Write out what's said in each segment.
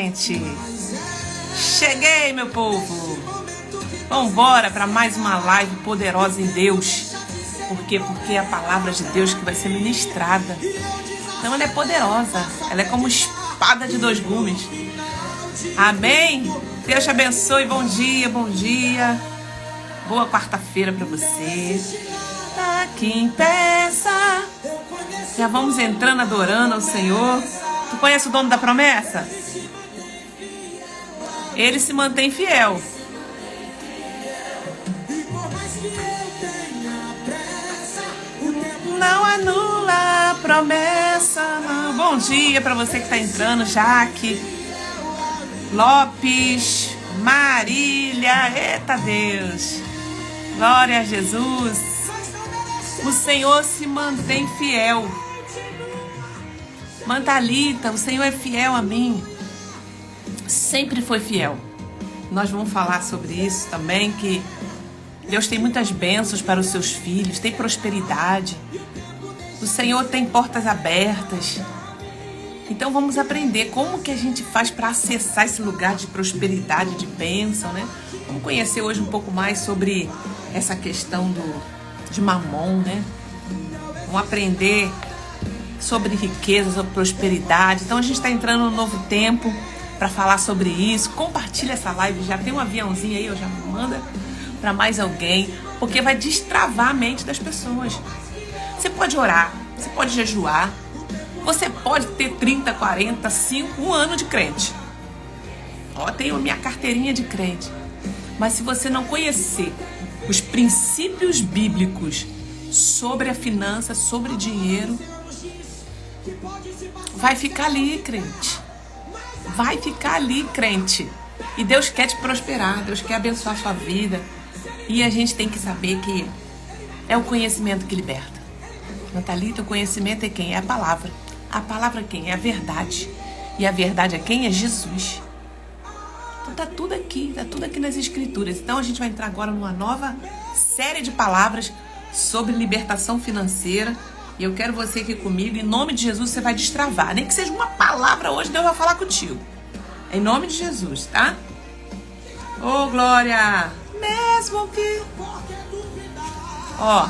crente! Cheguei, meu povo! Vambora para mais uma live poderosa em Deus. Por quê? Porque é a palavra de Deus que vai ser ministrada. Então ela é poderosa. Ela é como espada de dois gumes. Amém? Deus te abençoe. Bom dia, bom dia. Boa quarta-feira para você. Tá aqui em peça. Já vamos entrando, adorando ao Senhor. Tu conhece o dono da promessa? Ele se mantém fiel. Não anula a promessa, não. Bom dia para você que está entrando, Jaque, Lopes, Marília. Eita Deus, glória a Jesus. O Senhor se mantém fiel. Mantalita, o Senhor é fiel a mim. Sempre foi fiel. Nós vamos falar sobre isso também, que Deus tem muitas bênçãos para os seus filhos, tem prosperidade. O Senhor tem portas abertas. Então vamos aprender como que a gente faz para acessar esse lugar de prosperidade, de bênção, né? Vamos conhecer hoje um pouco mais sobre essa questão de Mamon, né? Vamos aprender sobre riqueza, sobre prosperidade. Então a gente está entrando num novo tempo para falar sobre isso. Compartilha essa live, já tem um aviãozinho aí, eu já manda para mais alguém, porque vai destravar a mente das pessoas. Você pode orar, você pode jejuar, você pode ter 30, 40, 5, um ano de crente. Ó, tenho a minha carteirinha de crente. Mas se você não conhecer os princípios bíblicos sobre a finança, sobre dinheiro, vai ficar ali, crente. Vai ficar ali, crente. E Deus quer te prosperar, Deus quer abençoar a sua vida. E a gente tem que saber que é o conhecimento que liberta. Natalita, o conhecimento é quem? É a palavra. A palavra é quem? É a verdade. E a verdade é quem? É Jesus. Então tá tudo aqui nas Escrituras. Então a gente vai entrar agora numa nova série de palavras sobre libertação financeira. E eu quero você aqui comigo. Em nome de Jesus você vai destravar. Nem que seja uma palavra hoje, Deus vai falar contigo. Em nome de Jesus, tá? Ô, glória! Mesmo que... Ó.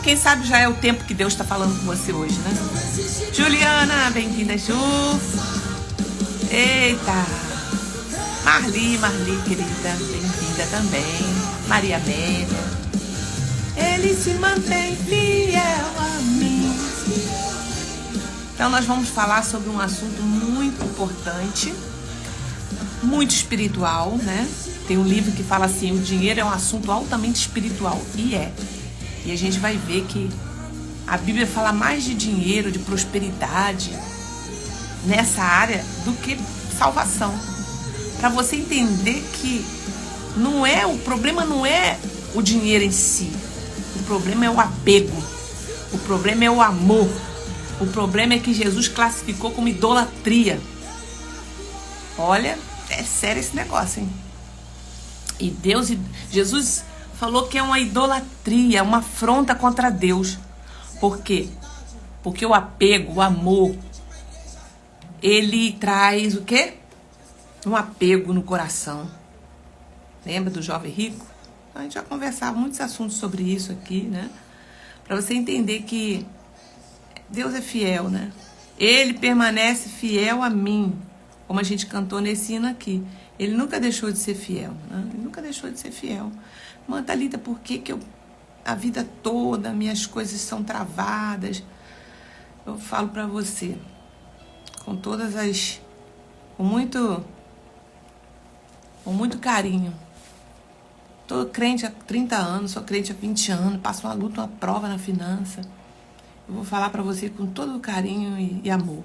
Quem sabe já é o tempo que Deus está falando com você hoje, né? Juliana, bem-vinda, Ju. Eita. Marli, querida, bem-vinda também. Maria Amélia. Ele se mantém fiel a mim. Então nós vamos falar sobre um assunto muito importante, muito espiritual, né? Tem um livro que fala assim, o dinheiro é um assunto altamente espiritual. E é. E a gente vai ver que a Bíblia fala mais de dinheiro, de prosperidade nessa área do que salvação. Para você entender que o problema não é o dinheiro em si. O problema é o apego. O problema é o amor. O problema é que Jesus classificou como idolatria. Olha, é sério esse negócio, hein? E Jesus falou que é uma idolatria, uma afronta contra Deus. Por quê? Porque o apego, o amor, ele traz o quê? Um apego no coração. Lembra do jovem rico? A gente já conversava muitos assuntos sobre isso aqui, né? Para você entender que Deus é fiel, né? Ele permanece fiel a mim, como a gente cantou nesse hino aqui. Ele nunca deixou de ser fiel, né? Ele nunca deixou de ser fiel. Mantalita, por que a vida toda minhas coisas são travadas? Eu falo para você, com muito carinho. Tô crente há 30 anos, sou crente há 20 anos, passo uma luta, uma prova na finança. Eu vou falar para você com todo carinho e amor.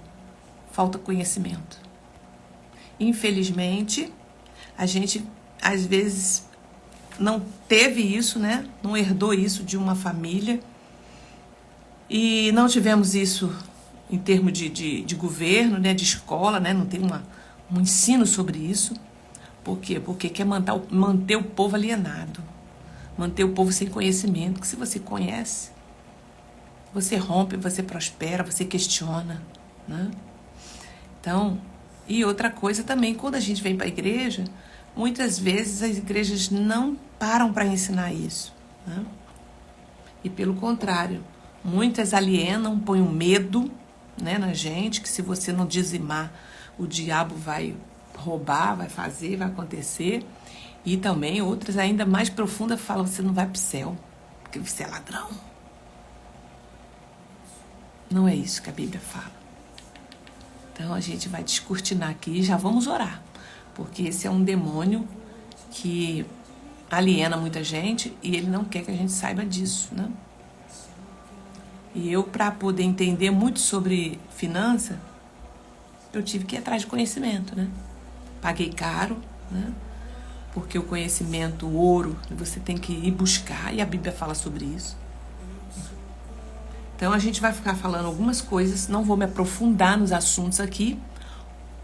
Falta conhecimento. Infelizmente, a gente, às vezes, não teve isso, né? Não herdou isso de uma família. E não tivemos isso em termos de governo, né? De escola, né? Não tem um ensino sobre isso. Por quê? Porque quer manter o povo alienado. Manter o povo sem conhecimento. Porque se você conhece, você rompe, você prospera, você questiona. né? Então, e outra coisa também, quando a gente vem para a igreja, muitas vezes as igrejas não param para ensinar isso, né? E pelo contrário, muitas alienam, põem um medo, né, na gente, que se você não dizimar, o diabo vai roubar, vai fazer, vai acontecer. E também outras ainda mais profundas falam que você não vai para o céu, porque você é ladrão. Não é isso que a Bíblia fala. Então a gente vai descortinar aqui e já vamos orar, porque esse é um demônio que aliena muita gente e ele não quer que a gente saiba disso, né? E eu, para poder entender muito sobre finança, eu tive que ir atrás de conhecimento, né? Paguei caro, né? Porque o conhecimento, o ouro, você tem que ir buscar, e a Bíblia fala sobre isso. Então a gente vai ficar falando algumas coisas, não vou me aprofundar nos assuntos aqui,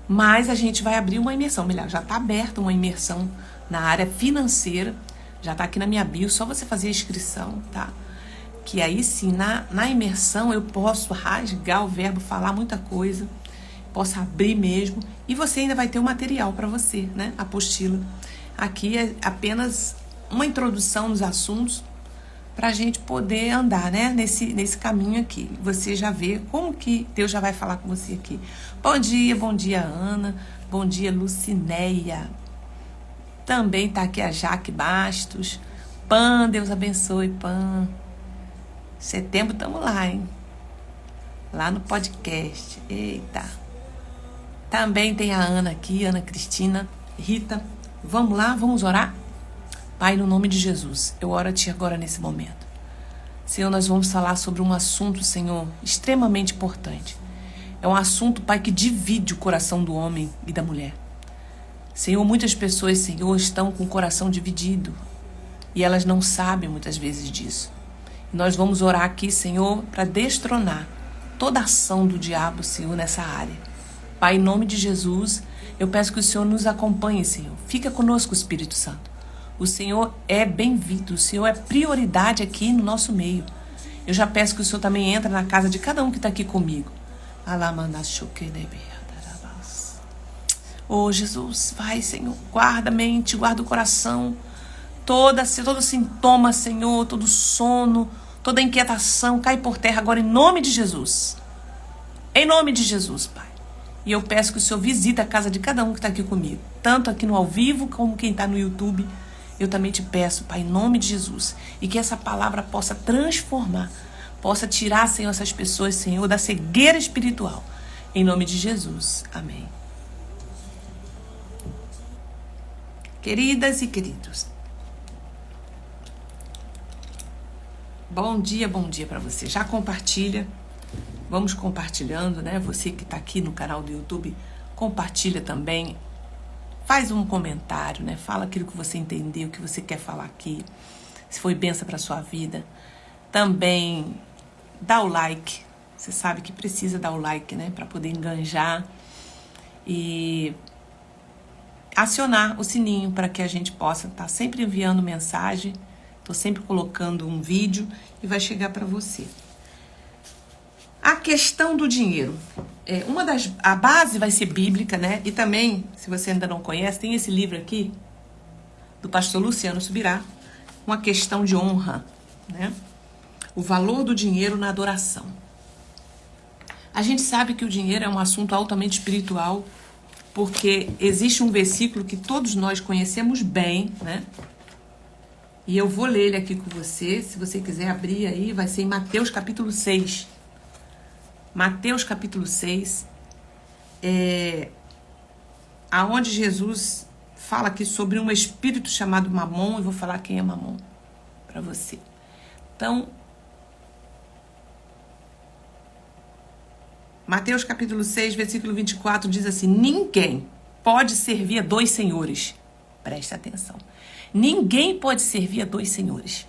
mas a gente vai abrir uma imersão, melhor, já está aberta uma imersão na área financeira, já está aqui na minha bio, só você fazer a inscrição, tá? Que aí sim, na imersão eu posso rasgar o verbo, falar muita coisa, posso abrir mesmo, e você ainda vai ter o material para você, né? Apostila. Aqui é apenas uma introdução nos assuntos para a gente poder andar, né? Nesse caminho aqui. Você já vê como que Deus já vai falar com você aqui. Bom dia, Ana. Bom dia, Lucinéia. Também tá aqui a Jaque Bastos. Pan, Deus abençoe, Pan. Setembro estamos lá, hein? Lá no podcast. Eita. Também tem a Ana aqui, Ana Cristina, Rita. Vamos lá, vamos orar? Pai, no nome de Jesus, eu oro a Ti agora nesse momento. Senhor, nós vamos falar sobre um assunto, Senhor, extremamente importante. É um assunto, Pai, que divide o coração do homem e da mulher. Senhor, muitas pessoas, Senhor, estão com o coração dividido e elas não sabem muitas vezes disso. E nós vamos orar aqui, Senhor, para destronar toda a ação do diabo, Senhor, nessa área. Pai, em nome de Jesus, eu peço que o Senhor nos acompanhe, Senhor. Fica conosco, Espírito Santo. O Senhor é bem-vindo, o Senhor é prioridade aqui no nosso meio. Eu já peço que o Senhor também entre na casa de cada um que está aqui comigo. Oh, Jesus, vai, Senhor, guarda a mente, guarda o coração. Todo sintoma, Senhor, todo sono, toda inquietação, cai por terra agora em nome de Jesus. Em nome de Jesus, Pai. E eu peço que o Senhor visite a casa de cada um que está aqui comigo, tanto aqui no ao vivo como quem está no YouTube. Eu também te peço, Pai, em nome de Jesus, e que essa palavra possa transformar, possa tirar, Senhor, essas pessoas, Senhor, da cegueira espiritual. Em nome de Jesus. Amém. Queridas e queridos, bom dia para você. Já compartilha, vamos compartilhando, né? Você que está aqui no canal do YouTube, compartilha também. Faz um comentário, né? Fala aquilo que você entendeu, o que você quer falar aqui. Se foi bênção para sua vida. Também dá o like. Você sabe que precisa dar o like, né? Para poder enganjar. E acionar o sininho para que a gente possa estar sempre enviando mensagem. Estou sempre colocando um vídeo e vai chegar para você. A questão do dinheiro. A base vai ser bíblica, né? E também, se você ainda não conhece, tem esse livro aqui, do pastor Luciano Subirá, Uma Questão de Honra, né? O valor do dinheiro na adoração. A gente sabe que o dinheiro é um assunto altamente espiritual, porque existe um versículo que todos nós conhecemos bem, né? E eu vou ler ele aqui com você, se você quiser abrir aí, vai ser em Mateus capítulo 6. Mateus capítulo 6, aonde Jesus fala aqui sobre um espírito chamado Mamon, e vou falar quem é Mamon para você. Então, Mateus capítulo 6, versículo 24 diz assim: ninguém pode servir a dois senhores. Preste atenção. Ninguém pode servir a dois senhores.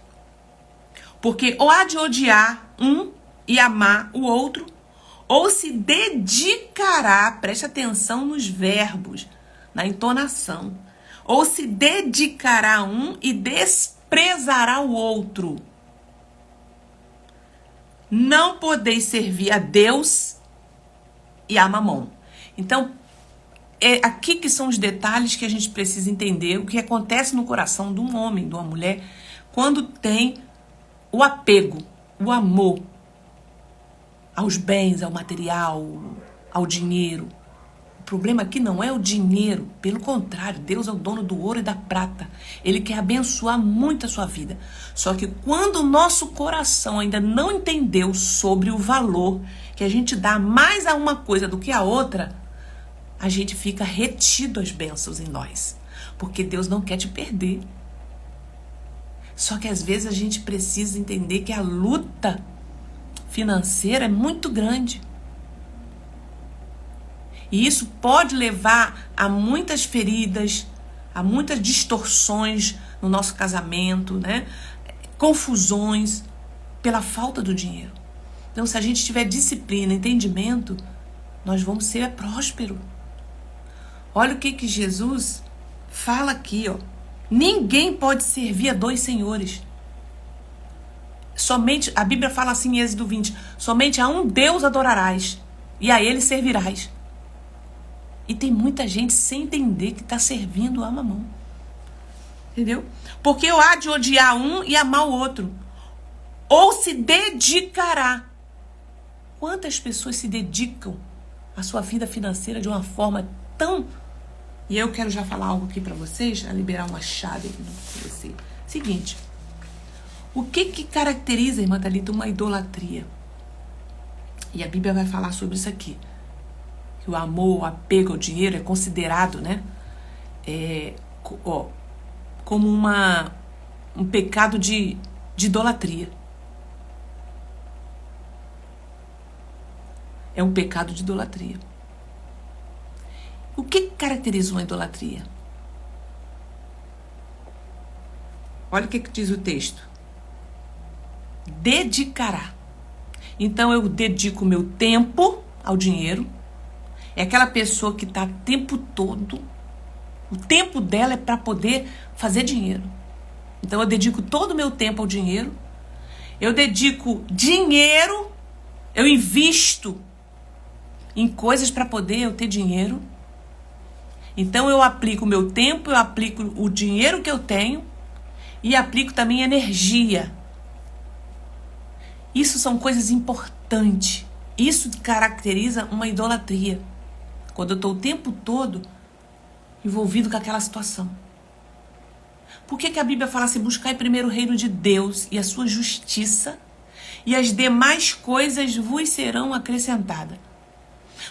Porque ou há de odiar um e amar o outro, ou se dedicará, preste atenção nos verbos, na entonação, ou se dedicará a um e desprezará o outro. Não podeis servir a Deus e a Mamon. Então, é aqui que são os detalhes que a gente precisa entender o que acontece no coração de um homem, de uma mulher, quando tem o apego, o amor aos bens, ao material, ao dinheiro. O problema aqui não é o dinheiro, pelo contrário, Deus é o dono do ouro e da prata. Ele quer abençoar muito a sua vida. Só que quando o nosso coração ainda não entendeu sobre o valor que a gente dá mais a uma coisa do que a outra, a gente fica retido às bênçãos em nós. Porque Deus não quer te perder. Só que às vezes a gente precisa entender que a luta financeira é muito grande. E isso pode levar a muitas feridas, a muitas distorções no nosso casamento, né? Confusões pela falta do dinheiro. Então, se a gente tiver disciplina, entendimento, nós vamos ser prósperos. Olha o que Jesus fala aqui, ó. Ninguém pode servir a dois senhores. Somente, a Bíblia fala assim em Êxodo 20, somente a um Deus adorarás e a ele servirás. E tem muita gente sem entender que está servindo a Mamon. Entendeu? Porque eu há de odiar um e amar o outro. Ou se dedicará. Quantas pessoas se dedicam à sua vida financeira de uma forma tão... E eu quero já falar algo aqui para vocês, já liberar uma chave aqui para você. Seguinte, o que caracteriza, irmã Thalita, uma idolatria? E a Bíblia vai falar sobre isso aqui. Que o amor, o apego ao dinheiro é considerado, né? Como um pecado de idolatria. É um pecado de idolatria. O que caracteriza uma idolatria? Olha o que diz o texto. Dedicará. Então eu dedico meu tempo ao dinheiro. É aquela pessoa que está o tempo todo. O tempo dela é para poder fazer dinheiro. Então eu dedico todo o meu tempo ao dinheiro. Eu dedico dinheiro. Eu invisto em coisas para poder eu ter dinheiro. Então eu aplico o meu tempo, eu aplico o dinheiro que eu tenho e aplico também energia. Isso são coisas importantes. Isso caracteriza uma idolatria. Quando eu estou o tempo todo envolvido com aquela situação. Por que a Bíblia fala assim, buscai primeiro o reino de Deus e a sua justiça e as demais coisas vos serão acrescentadas?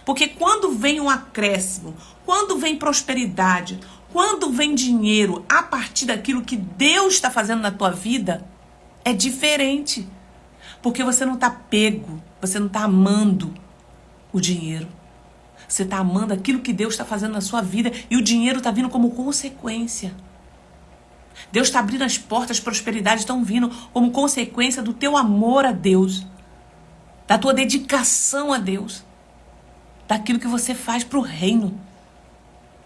Porque quando vem um acréscimo, quando vem prosperidade, quando vem dinheiro a partir daquilo que Deus está fazendo na tua vida, é diferente. Porque você não está pego, você não está amando o dinheiro. Você está amando aquilo que Deus está fazendo na sua vida e o dinheiro está vindo como consequência. Deus está abrindo as portas, as prosperidades estão vindo como consequência do teu amor a Deus, da tua dedicação a Deus, daquilo que você faz para o reino.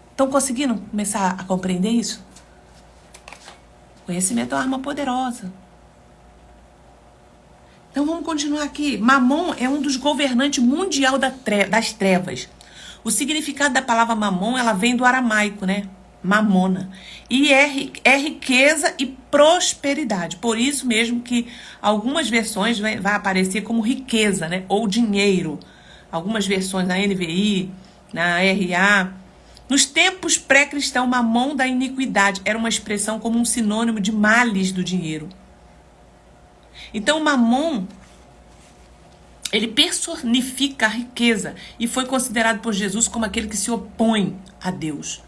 Estão conseguindo começar a compreender isso? Conhecimento é uma arma poderosa. Então vamos continuar aqui. Mamon é um dos governantes mundial das trevas. O significado da palavra mamon, ela vem do aramaico, né? Mamona. E é riqueza e prosperidade. Por isso mesmo que algumas versões vai aparecer como riqueza, né? Ou dinheiro. Algumas versões na NVI, na RA. Nos tempos pré-cristãos, mamon da iniquidade era uma expressão como um sinônimo de males do dinheiro. Então, o mamon, ele personifica a riqueza e foi considerado por Jesus como aquele que se opõe a Deus.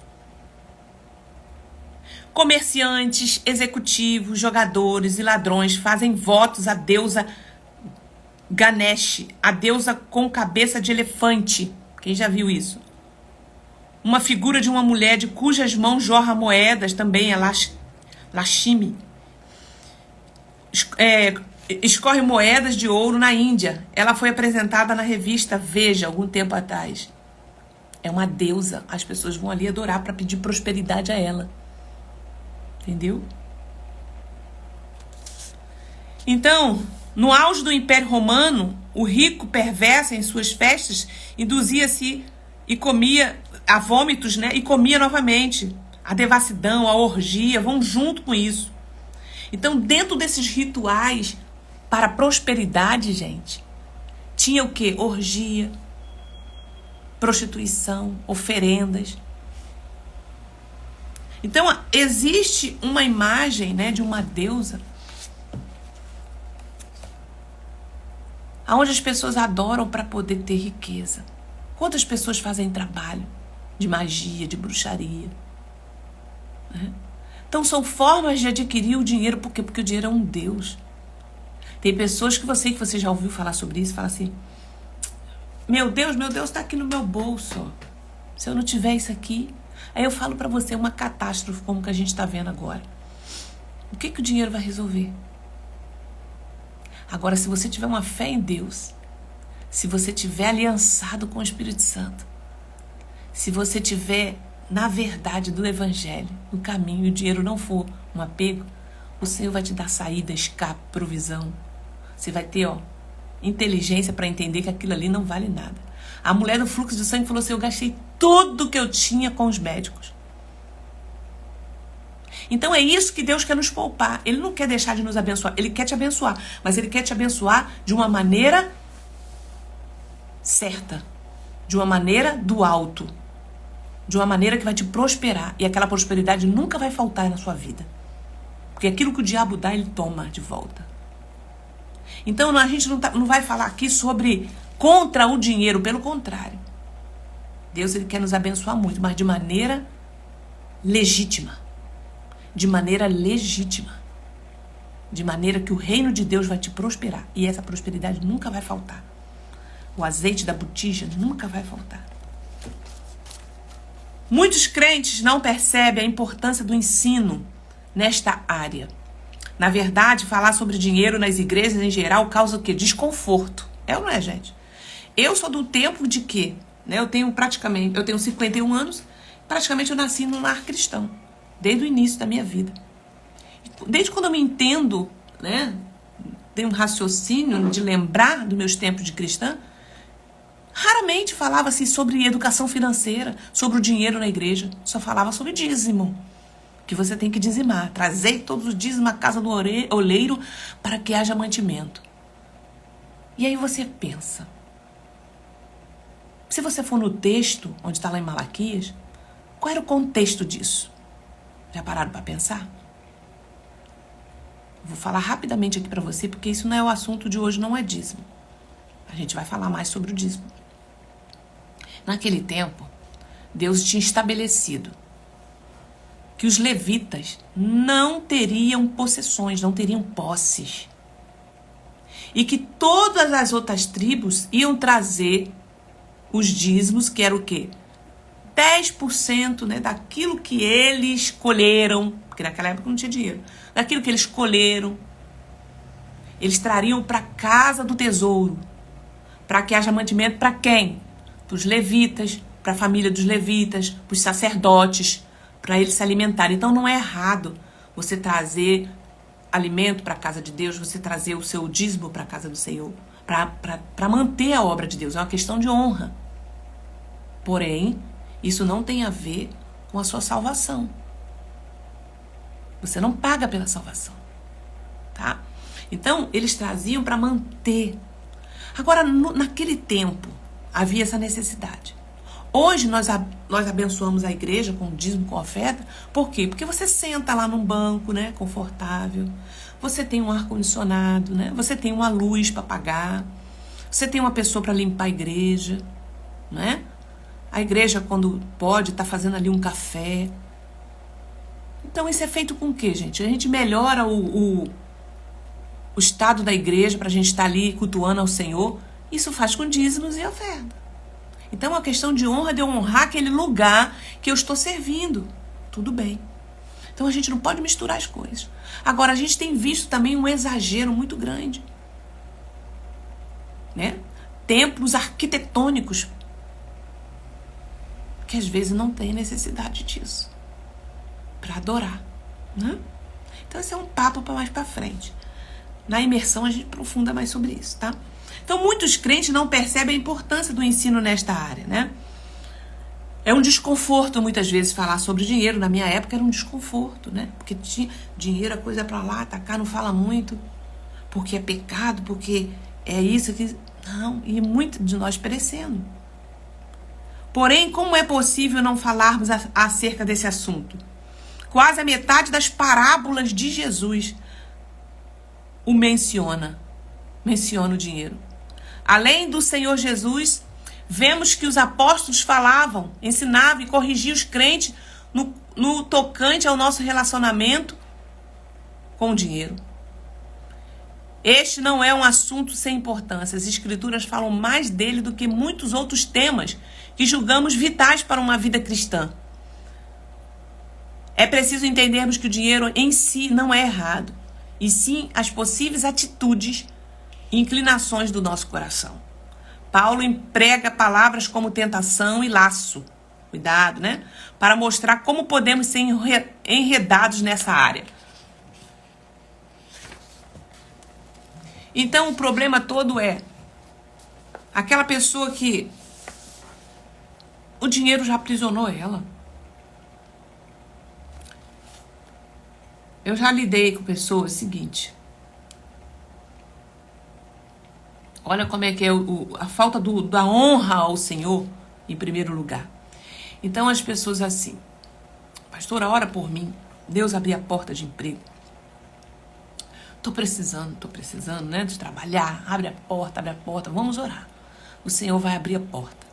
Comerciantes, executivos, jogadores e ladrões fazem votos à deusa Ganesh, a deusa com cabeça de elefante. Quem já viu isso? Uma figura de uma mulher de cujas mãos jorra moedas, também é Lakshmi. Escorre moedas de ouro na Índia. Ela foi apresentada na revista Veja, algum tempo atrás. É uma deusa. As pessoas vão ali adorar para pedir prosperidade a ela. Entendeu? Então, no auge do Império Romano, o rico perverso em suas festas induzia-se e comia a vômitos, né? E comia novamente. A devassidão, a orgia vão junto com isso. Então, dentro desses rituais para a prosperidade, gente, tinha o quê? Orgia, prostituição, oferendas. Então, existe uma imagem, né, de uma deusa onde as pessoas adoram para poder ter riqueza. Quantas pessoas fazem trabalho de magia, de bruxaria? Né? Então, são formas de adquirir o dinheiro. Por quê? Porque o dinheiro é um Deus. Tem pessoas que você já ouviu falar sobre isso, fala assim, meu Deus está aqui no meu bolso. Se eu não tiver isso aqui... Aí eu falo para você uma catástrofe como que a gente está vendo agora. O que o dinheiro vai resolver? Agora, se você tiver uma fé em Deus, se você tiver aliançado com o Espírito Santo, se você tiver na verdade do Evangelho, no caminho, e o dinheiro não for um apego, o Senhor vai te dar saída, escape, provisão. Você vai ter, inteligência para entender que aquilo ali não vale nada. A mulher do fluxo de sangue falou assim, eu gastei tudo que eu tinha com os médicos. Então é isso que Deus quer nos poupar. Ele não quer deixar de nos abençoar. Ele quer te abençoar. Mas Ele quer te abençoar de uma maneira certa. De uma maneira do alto. De uma maneira que vai te prosperar. E aquela prosperidade nunca vai faltar na sua vida. Porque aquilo que o diabo dá, ele toma de volta. Então a gente não vai falar aqui sobre contra o dinheiro. Pelo contrário. Deus, Ele quer nos abençoar muito. Mas de maneira legítima. De maneira legítima. De maneira que o reino de Deus vai te prosperar. E essa prosperidade nunca vai faltar. O azeite da botija nunca vai faltar. Muitos crentes não percebem a importância do ensino nesta área. Na verdade, falar sobre dinheiro nas igrejas em geral causa o quê? Desconforto. É ou não é, gente? Eu sou do tempo de quê? Né? Eu tenho 51 anos. Praticamente eu nasci num lar cristão. Desde o início da minha vida. Desde quando eu me entendo, né, tenho um raciocínio de lembrar dos meus tempos de cristã, raramente falava-se sobre educação financeira, sobre o dinheiro na igreja. Só falava sobre dízimo, que você tem que dizimar. Trazer todos os dízimos à casa do oleiro para que haja mantimento. E aí você pensa. Se você for no texto, onde está lá em Malaquias, qual era o contexto disso? Já pararam para pensar? Vou falar rapidamente aqui para você, porque isso não é o assunto de hoje, não é dízimo. A gente vai falar mais sobre o dízimo. Naquele tempo, Deus tinha estabelecido que os levitas não teriam possessões, não teriam posses. E que todas as outras tribos iam trazer os dízimos, que era o quê? 10%, né, daquilo que eles colheram, porque naquela época não tinha dinheiro, daquilo que eles colheram, eles trariam para a casa do tesouro, para que haja mantimento para quem? Para os levitas, para a família dos levitas, para os sacerdotes, para eles se alimentarem. Então não é errado você trazer alimento para a casa de Deus, você trazer o seu dízimo para a casa do Senhor, para manter a obra de Deus, é uma questão de honra. Porém, isso não tem a ver com a sua salvação. Você não paga pela salvação, tá? Então, eles traziam para manter. Agora, naquele tempo, havia essa necessidade. Hoje, nós abençoamos a igreja com dízimo, com oferta. Por quê? Porque você senta lá num banco, né, confortável. Você tem um ar-condicionado, né? Você tem uma luz para pagar. Você tem uma pessoa para limpar a igreja, né? A igreja, quando pode, está fazendo ali um café. Então, isso é feito com o quê, gente? A gente melhora o estado da igreja para a gente estar ali cultuando ao Senhor. Isso faz com dízimos e oferta. Então, é uma questão de honra, de eu honrar aquele lugar que eu estou servindo. Tudo bem. Então, a gente não pode misturar as coisas. Agora, a gente tem visto também um exagero muito grande, né? Templos arquitetônicos que às vezes não tem necessidade disso para adorar, né? Então esse é um papo para mais para frente. Na imersão a gente aprofunda mais sobre isso, tá? Então, muitos crentes não percebem a importância do ensino nesta área, né? É um desconforto, muitas vezes, falar sobre dinheiro. Na minha época era um desconforto, né? Porque dinheiro é coisa pra lá, tá cá, não fala muito. Porque é pecado, porque é isso aqui. Não, e muito de nós perecendo. Porém, como é possível não falarmos acerca desse assunto? Quase a metade das parábolas de Jesus o menciona o dinheiro. Além do Senhor Jesus, vemos que os apóstolos falavam, ensinavam e corrigiam os crentes no tocante ao nosso relacionamento com o dinheiro. Este não é um assunto sem importância. As Escrituras falam mais dele do que muitos outros temas que julgamos vitais para uma vida cristã. É preciso entendermos que o dinheiro em si não é errado, e sim as possíveis atitudes e inclinações do nosso coração. Paulo emprega palavras como tentação e laço, cuidado, né? Para mostrar como podemos ser enredados nessa área. Então o problema todo é aquela pessoa que o dinheiro já aprisionou ela. Eu já lidei com pessoas seguinte. Olha como é que é a falta da honra ao Senhor em primeiro lugar. Então as pessoas assim, pastora, ora por mim, Deus abrir a porta de emprego. Tô precisando, né, de trabalhar, abre a porta, vamos orar. O Senhor vai abrir a porta.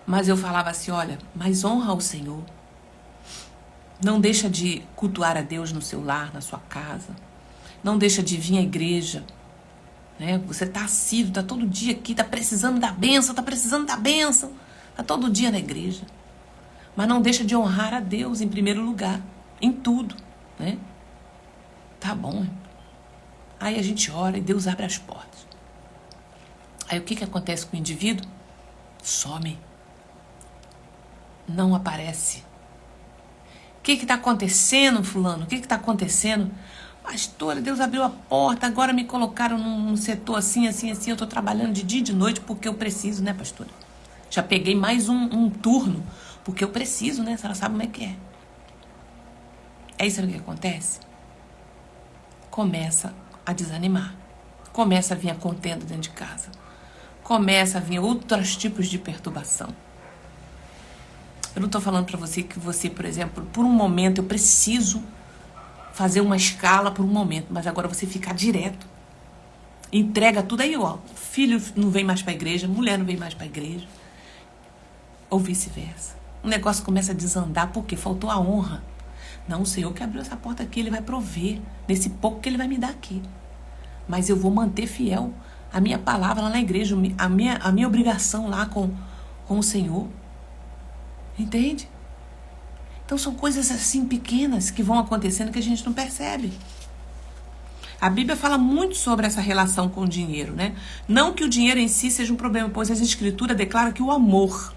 Mas eu falava assim, olha, mas honra ao Senhor. Não deixa de cultuar a Deus no seu lar, na sua casa. Não deixa de vir à igreja. Né? Você está assíduo, está todo dia aqui, está precisando da bênção, está todo dia na igreja. Mas não deixa de honrar a Deus em primeiro lugar, em tudo. Né? Tá bom. Aí a gente ora e Deus abre as portas. Aí o que acontece com o indivíduo? Some. Não aparece. O que está acontecendo, fulano? O que está acontecendo? Pastora, Deus abriu a porta, agora me colocaram num setor assim, eu estou trabalhando de dia e de noite porque eu preciso, né, pastora? Já peguei mais um turno, porque eu preciso, né? A senhora sabe como é que é. É isso que acontece? Começa a desanimar. Começa a vir a contenda dentro de casa. Começa a vir outros tipos de perturbação. Eu não estou falando para você que você, por exemplo, por um momento eu preciso fazer uma escala por um momento, mas agora você ficar direto. Entrega tudo aí, ó. Filho não vem mais para a igreja, mulher não vem mais para a igreja. Ou vice-versa. O negócio começa a desandar porque faltou a honra. Não, o Senhor que abriu essa porta aqui, Ele vai prover nesse pouco que Ele vai me dar aqui. Mas eu vou manter fiel a minha palavra lá na igreja, a minha obrigação lá com o Senhor. Entende? Então são coisas assim pequenas que vão acontecendo que a gente não percebe. A Bíblia fala muito sobre essa relação com o dinheiro, né? Não que o dinheiro em si seja um problema, pois a Escritura declara que o amor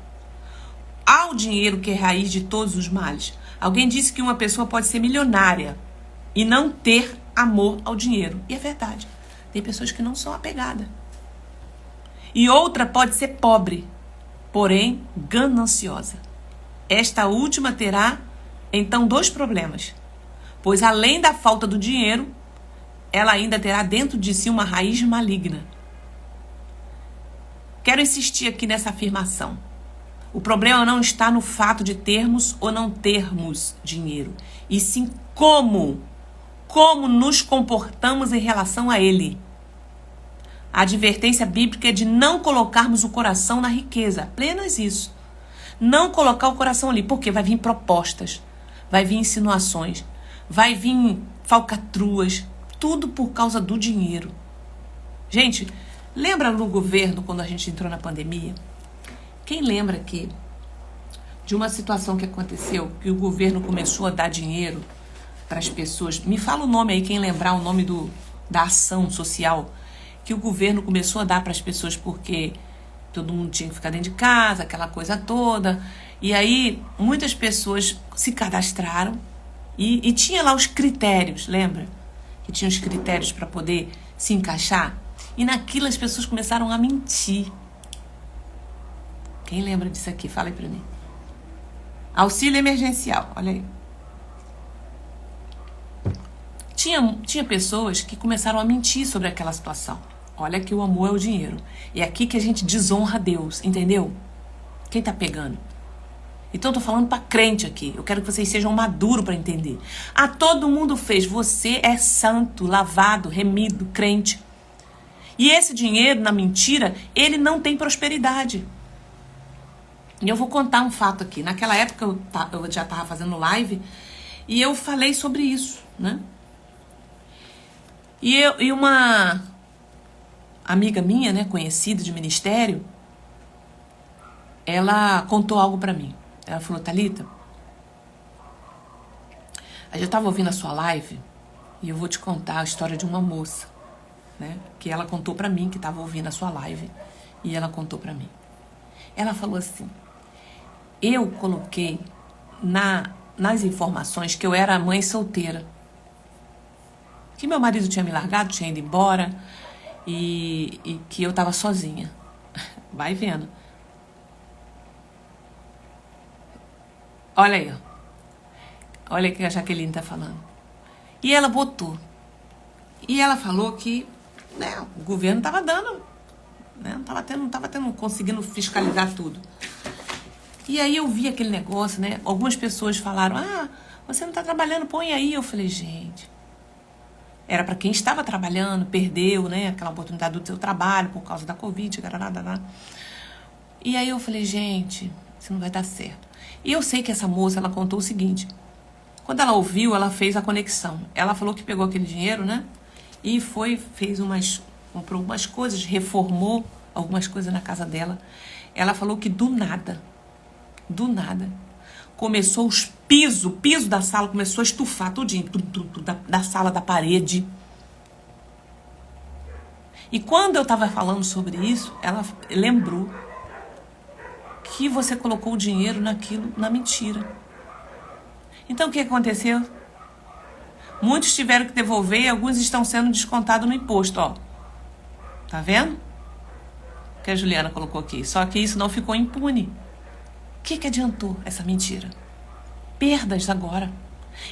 ao dinheiro, que é raiz de todos os males. Alguém disse que uma pessoa pode ser milionária e não ter amor ao dinheiro. E é verdade. Tem pessoas que não são apegadas. E outra pode ser pobre, porém gananciosa. Esta última terá, então, 2 problemas. Pois, além da falta do dinheiro, ela ainda terá dentro de si uma raiz maligna. Quero insistir aqui nessa afirmação. O problema não está no fato de termos ou não termos dinheiro, e sim como nos comportamos em relação a ele. A advertência bíblica é de não colocarmos o coração na riqueza. Apenas isso. Não colocar o coração ali, porque vai vir propostas, vai vir insinuações, vai vir falcatruas, tudo por causa do dinheiro. Gente, lembra no governo, quando a gente entrou na pandemia? Quem lembra aqui de uma situação que aconteceu, que o governo começou a dar dinheiro para as pessoas? Me fala o nome aí, quem lembrar o nome da ação social que o governo começou a dar para as pessoas, porque todo mundo tinha que ficar dentro de casa, aquela coisa toda. E aí, muitas pessoas se cadastraram e tinha lá os critérios, lembra? Que tinha os critérios para poder se encaixar. E naquilo as pessoas começaram a mentir. Quem lembra disso aqui? Fala aí pra mim. Auxílio emergencial, olha aí. Tinha pessoas que começaram a mentir sobre aquela situação. Olha que o amor é o dinheiro. É aqui que a gente desonra Deus, entendeu? Quem tá pegando? Então eu tô falando pra crente aqui. Eu quero que vocês sejam maduros pra entender. Todo mundo fez. Você é santo, lavado, remido, crente. E esse dinheiro, na mentira, ele não tem prosperidade. E eu vou contar um fato aqui. Naquela época eu já tava fazendo live e eu falei sobre isso, né? E uma amiga minha, né, conhecida de ministério, ela contou algo pra mim. Ela falou: Thalita, eu já tava ouvindo a sua live e eu vou te contar a história de uma moça, né, que ela contou pra mim, que tava ouvindo a sua live, e ela contou pra mim. Ela falou assim: eu coloquei nas informações que eu era mãe solteira, que meu marido tinha me largado, tinha ido embora, e que eu tava sozinha. Vai vendo. Olha aí, ó. Olha o que a Jaqueline tá falando. E ela botou. E ela falou que, né, o governo tava dando, né, não tava conseguindo fiscalizar tudo. E aí eu vi aquele negócio, né? Algumas pessoas falaram: você não tá trabalhando, põe aí. Eu falei: gente, era para quem estava trabalhando, perdeu, né, aquela oportunidade do seu trabalho por causa da Covid, E aí eu falei: gente, isso não vai dar certo. E eu sei que essa moça, ela contou o seguinte: quando ela ouviu, ela fez a conexão. Ela falou que pegou aquele dinheiro, né, e comprou umas coisas, reformou algumas coisas na casa dela. Ela falou que do nada, começou o piso da sala começou a estufar tudinho, da sala, da parede. E quando eu tava falando sobre isso, ela lembrou que você colocou o dinheiro naquilo, na mentira. Então o que aconteceu? Muitos tiveram que devolver e alguns estão sendo descontados no imposto, ó. Tá vendo? Que a Juliana colocou aqui. Só que isso não ficou impune. O que adiantou essa mentira? Perdas agora.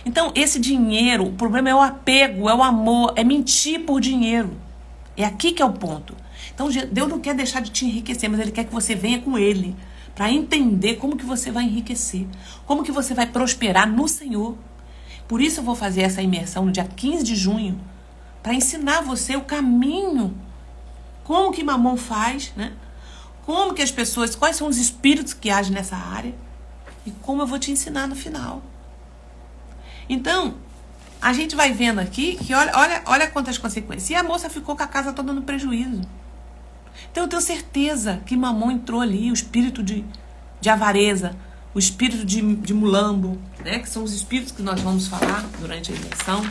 Então, esse dinheiro, o problema é o apego, é o amor, é mentir por dinheiro. É aqui que é o ponto. Então, Deus não quer deixar de te enriquecer, mas Ele quer que você venha com Ele para entender como que você vai enriquecer, como que você vai prosperar no Senhor. Por isso eu vou fazer essa imersão no dia 15 de junho, para ensinar você o caminho, como que Mamon faz, né? Como que as pessoas, quais são os espíritos que agem nessa área e como eu vou te ensinar no final. Então, a gente vai vendo aqui que olha quantas consequências. E a moça ficou com a casa toda no prejuízo. Então eu tenho certeza que Mamon entrou ali, o espírito de avareza, o espírito de mulambo, né, que são os espíritos que nós vamos falar durante a imersão.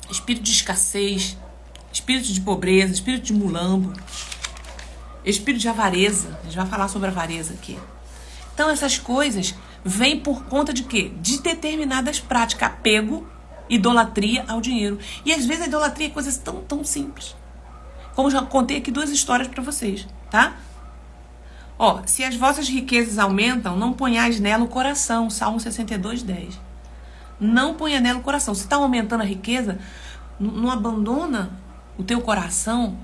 Espírito de escassez, espírito de pobreza, espírito de mulambo, espírito de avareza. A gente vai falar sobre avareza aqui. Então essas coisas vêm por conta de quê? De determinadas práticas, apego, idolatria ao dinheiro. E às vezes a idolatria é coisas tão simples. Como já contei aqui 2 histórias para vocês, tá? Se as vossas riquezas aumentam, não ponhais nela o coração. Salmo 62:10. Não ponha nela o coração. Se está aumentando a riqueza, não abandona o teu coração.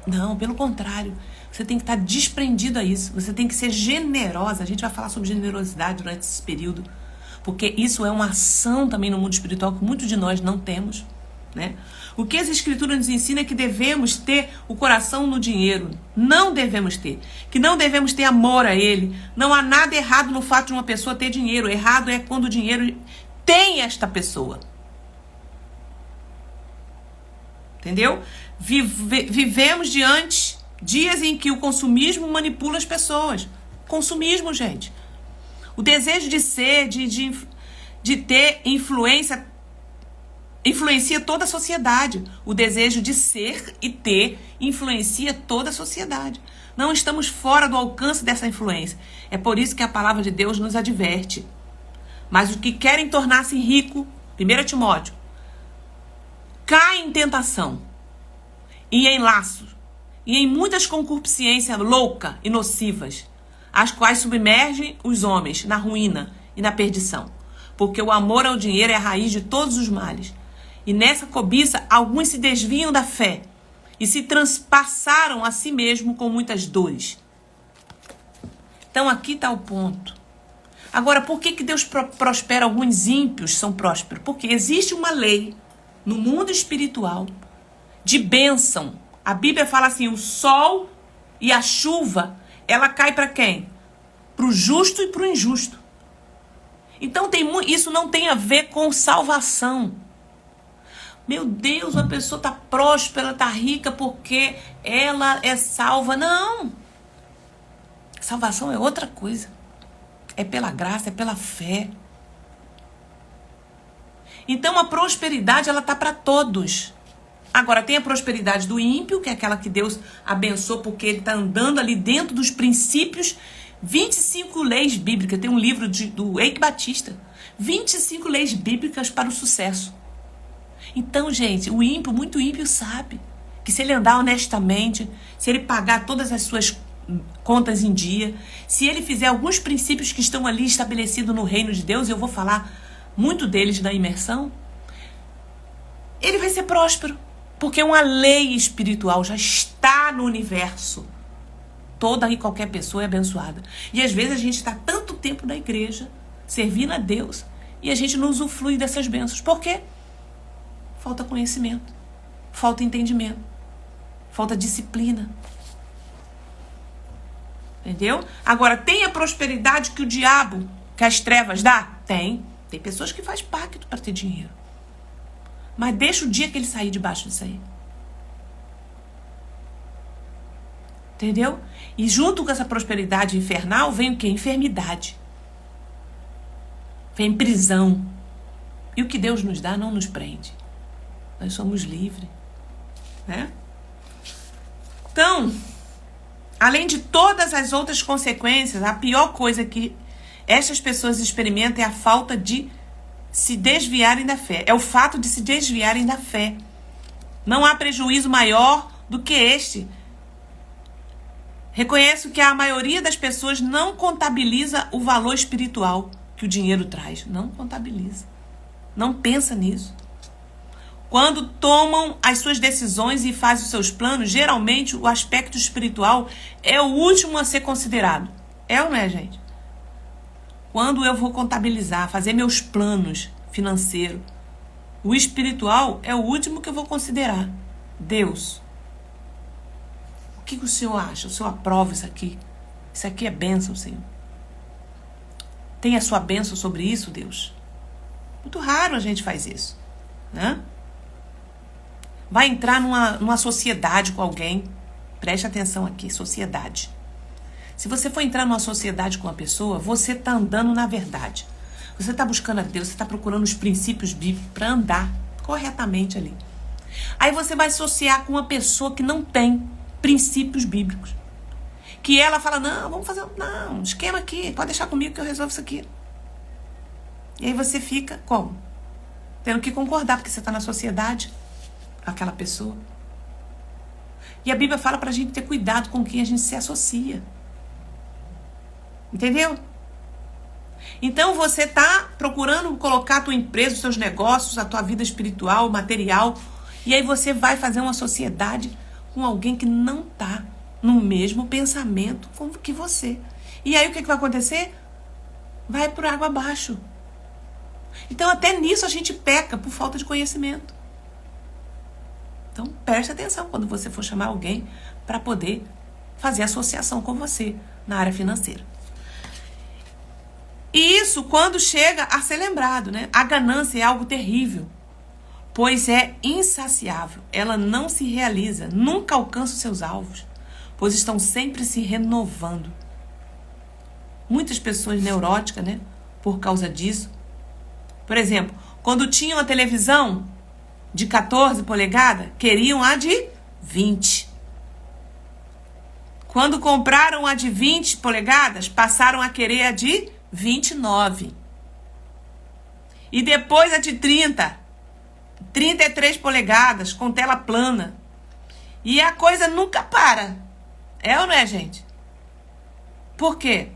Não, pelo contrário. Você tem que estar desprendido a isso. Você tem que ser generosa. A gente vai falar sobre generosidade durante esse período. Porque isso é uma ação também no mundo espiritual que muitos de nós não temos, né? O que as escrituras nos ensinam é que devemos ter o coração no dinheiro. Não devemos ter. Que não devemos ter amor a ele. Não há nada errado no fato de uma pessoa ter dinheiro. Errado é quando o dinheiro tem esta pessoa. Entendeu? Vivemos diante dias em que o consumismo manipula as pessoas. Consumismo, gente. O desejo de ser, de ter influencia toda a sociedade. O desejo de ser e ter influencia toda a sociedade. Não estamos fora do alcance dessa influência. É por isso que a palavra de Deus nos adverte. Mas os que querem tornar-se rico, 1 Timóteo, cai em tentação, e em laços, e em muitas concupiscências loucas e nocivas, as quais submergem os homens na ruína e na perdição. Porque o amor ao dinheiro é a raiz de todos os males. E nessa cobiça, alguns se desviam da fé e se transpassaram a si mesmo com muitas dores. Então aqui está o ponto. Agora, por que Deus prospera alguns ímpios são prósperos? Porque existe uma lei no mundo espiritual de bênção. A Bíblia fala assim, o sol e a chuva, ela cai para quem? Para o justo e para o injusto. Então isso não tem a ver com salvação. Meu Deus, uma pessoa está próspera, está rica porque ela é salva. Não. Salvação é outra coisa. É pela graça, é pela fé. Então a prosperidade, ela está para todos. Agora tem a prosperidade do ímpio, que é aquela que Deus abençoou porque ele está andando ali dentro dos princípios. 25 leis bíblicas. Tem um livro do Eike Batista. 25 leis bíblicas para o sucesso. Então, gente, o ímpio, muito ímpio, sabe que se ele andar honestamente, se ele pagar todas as suas contas em dia, se ele fizer alguns princípios que estão ali estabelecidos no reino de Deus, eu vou falar muito deles na imersão, ele vai ser próspero, porque uma lei espiritual já está no universo. Toda e qualquer pessoa é abençoada. E às vezes a gente está tanto tempo na igreja, servindo a Deus, e a gente não usufrui dessas bênçãos. Por quê? Falta conhecimento, falta entendimento, falta disciplina. Entendeu? Agora, tem a prosperidade que o diabo, que as trevas dá? Tem. Tem pessoas que fazem pacto para ter dinheiro. Mas deixa o dia que ele sair debaixo disso aí. Entendeu? E junto com essa prosperidade infernal vem o quê? Enfermidade. Vem prisão. E o que Deus nos dá não nos prende. Nós somos livres. Né? Então, além de todas as outras consequências, a pior coisa que essas pessoas experimentam é a falta de se desviarem da fé. É o fato de se desviarem da fé. Não há prejuízo maior do que este. Reconheço que a maioria das pessoas não contabiliza o valor espiritual que o dinheiro traz. Não contabiliza. Não pensa nisso. Quando tomam as suas decisões e fazem os seus planos, geralmente o aspecto espiritual é o último a ser considerado. É ou não é, gente? Quando eu vou contabilizar, fazer meus planos financeiros, o espiritual é o último que eu vou considerar. Deus. O que o Senhor acha? O Senhor aprova isso aqui? Isso aqui é bênção, Senhor. Tem a sua bênção sobre isso, Deus? Muito raro a gente faz isso, né? Vai entrar numa sociedade com alguém. Preste atenção aqui, sociedade. Se você for entrar numa sociedade com uma pessoa, você está andando na verdade. Você está buscando a Deus, você está procurando os princípios bíblicos para andar corretamente ali. Aí você vai associar com uma pessoa que não tem princípios bíblicos. Que ela fala, não, vamos fazer um esquema aqui, pode deixar comigo que eu resolvo isso aqui. E aí você fica como? Tendo que concordar, porque você está na sociedade com aquela pessoa. E a Bíblia fala para a gente ter cuidado com quem a gente se associa. Entendeu? Então você está procurando colocar a tua empresa, os seus negócios, a tua vida espiritual, material, e aí você vai fazer uma sociedade com alguém que não está no mesmo pensamento que você. E aí o que vai acontecer? Vai por água abaixo. Então até nisso a gente peca por falta de conhecimento. Então preste atenção quando você for chamar alguém para poder fazer associação com você na área financeira. E isso quando chega a ser lembrado, né? A ganância é algo terrível, pois é insaciável. Ela não se realiza, nunca alcança os seus alvos, pois estão sempre se renovando. Muitas pessoas neuróticas, né? Por causa disso. Por exemplo, quando tinham a televisão de 14 polegadas, queriam a de 20. Quando compraram a de 20 polegadas, passaram a querer a de 29. E depois a de 30. 33 polegadas, com tela plana. E a coisa nunca para. É ou não é, gente? Por quê?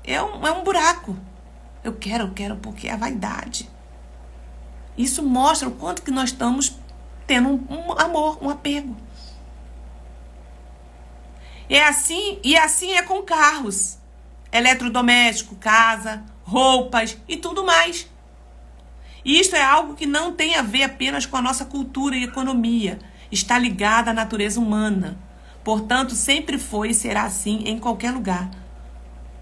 É um buraco. Eu quero, porque é a vaidade. Isso mostra o quanto que nós estamos tendo um amor, um apego. E assim é com carros, eletrodoméstico, casa, roupas e tudo mais. E isto é algo que não tem a ver apenas com a nossa cultura e economia. Está ligada à natureza humana. Portanto, sempre foi e será assim em qualquer lugar.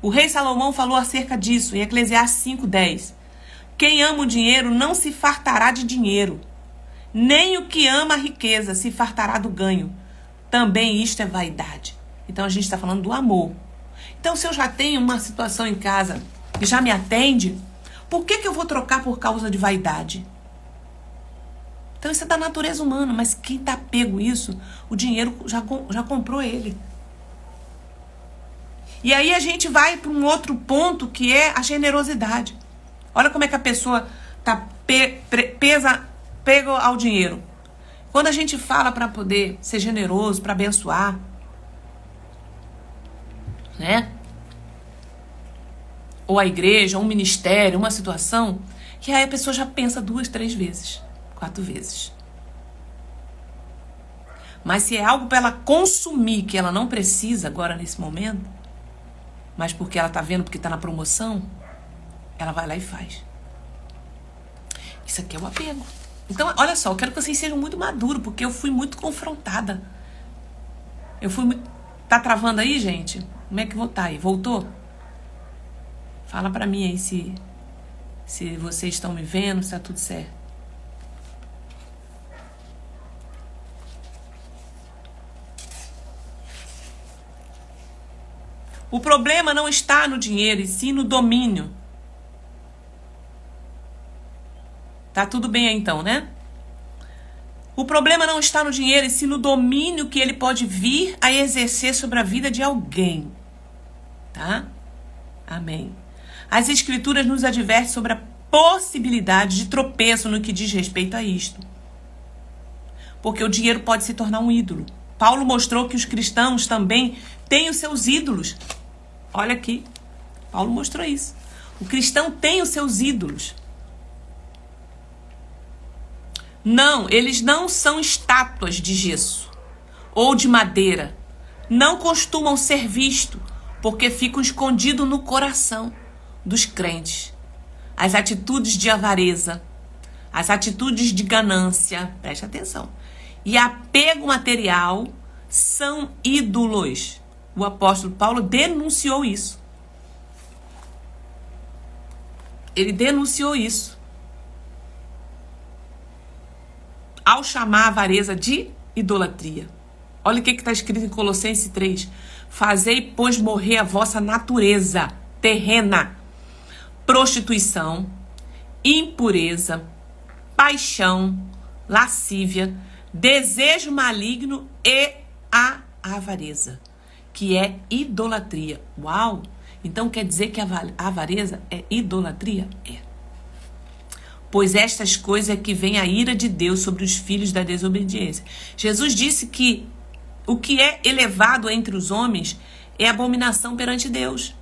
O rei Salomão falou acerca disso em Eclesiastes 5:10. Quem ama o dinheiro não se fartará de dinheiro, nem o que ama a riqueza se fartará do ganho. Também isto é vaidade. Então a gente está falando do amor. Então, se eu já tenho uma situação em casa que já me atende, por que eu vou trocar por causa de vaidade? Então isso é da natureza humana, mas quem está apego isso, o dinheiro já comprou ele. E aí a gente vai para um outro ponto que é a generosidade. Olha como é que a pessoa está pego ao dinheiro. Quando a gente fala para poder ser generoso, para abençoar, né? Ou a igreja, ou um ministério, uma situação, que aí a pessoa já pensa 2, 3 vezes, 4 vezes. Mas se é algo para ela consumir, que ela não precisa agora nesse momento, mas porque ela está vendo, porque está na promoção, ela vai lá e faz. Isso aqui é o apego. Então, olha só, eu quero que vocês sejam muito maduros, porque eu fui muito confrontada. Tá travando aí, gente? Como é que vou estar aí? Voltou? Fala pra mim aí se vocês estão me vendo, se tá tudo certo. O problema não está no dinheiro, e sim no domínio. Tá tudo bem aí então, né? O problema não está no dinheiro, e sim no domínio que ele pode vir a exercer sobre a vida de alguém. Tá? Amém. As escrituras nos advertem sobre a possibilidade de tropeço no que diz respeito a isto. Porque o dinheiro pode se tornar um ídolo. Paulo mostrou que os cristãos também têm os seus ídolos. Olha aqui, Paulo mostrou isso. O cristão tem os seus ídolos. Não, eles não são estátuas de gesso ou de madeira. Não costumam ser vistos, porque ficam escondidos no coração dos crentes. As atitudes de avareza, as atitudes de ganância, preste atenção, e apego material são ídolos. O apóstolo Paulo denunciou isso. Ele denunciou isso ao chamar a avareza de idolatria. Olha o que está escrito em Colossenses 3. Fazei, pois, morrer a vossa natureza terrena, prostituição, impureza, paixão, lascívia, desejo maligno e a avareza, que é idolatria. Uau! Então quer dizer que a avareza é idolatria? É. Pois estas coisas é que vem a ira de Deus sobre os filhos da desobediência. Jesus disse que o que é elevado entre os homens é abominação perante Deus.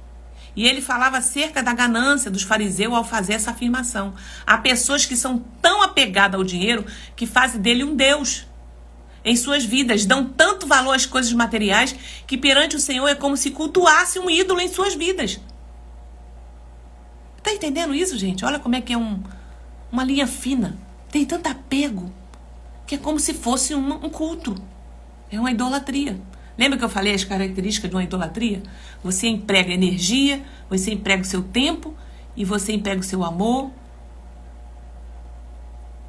E ele falava acerca da ganância dos fariseus ao fazer essa afirmação. Há pessoas que são tão apegadas ao dinheiro que fazem dele um Deus em suas vidas. Dão tanto valor às coisas materiais que perante o Senhor é como se cultuasse um ídolo em suas vidas. Tá entendendo isso, gente? Olha como é que é uma linha fina. Tem tanto apego que é como se fosse um culto. É uma idolatria. Lembra que eu falei as características de uma idolatria? Você emprega energia, você emprega o seu tempo e você emprega o seu amor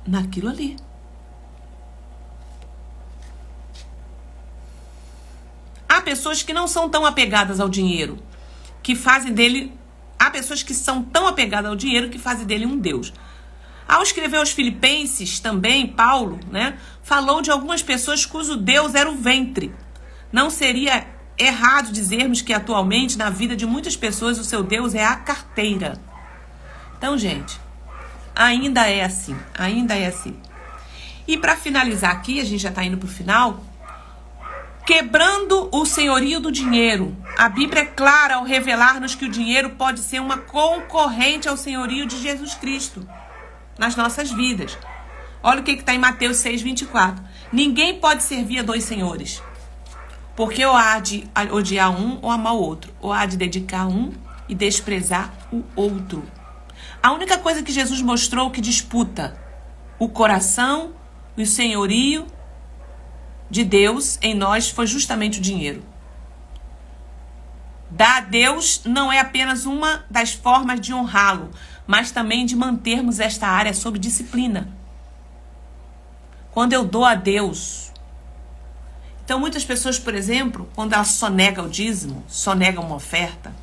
naquilo ali. Há pessoas que não são tão apegadas ao dinheiro, que fazem dele... Há pessoas que são tão apegadas ao dinheiro que fazem dele um Deus. Ao escrever aos Filipenses, também, Paulo, né, falou de algumas pessoas cujo Deus era o ventre. Não seria errado dizermos que atualmente, na vida de muitas pessoas, o seu Deus é a carteira. Então, gente, ainda é assim, ainda é assim. E para finalizar aqui, a gente já está indo para o final, quebrando o senhorio do dinheiro. A Bíblia é clara ao revelar-nos que o dinheiro pode ser uma concorrente ao senhorio de Jesus Cristo nas nossas vidas. Olha o que está em Mateus 6:24. Ninguém pode servir a dois senhores, porque ou há de odiar um ou amar o outro, ou há de dedicar um e desprezar o outro. A única coisa que Jesus mostrou que disputa o coração e o senhorio de Deus em nós foi justamente o dinheiro. Dar a Deus não é apenas uma das formas de honrá-lo, mas também de mantermos esta área sob disciplina. Quando eu dou a Deus... Então, muitas pessoas, por exemplo, quando ela só nega o dízimo, só nega uma oferta,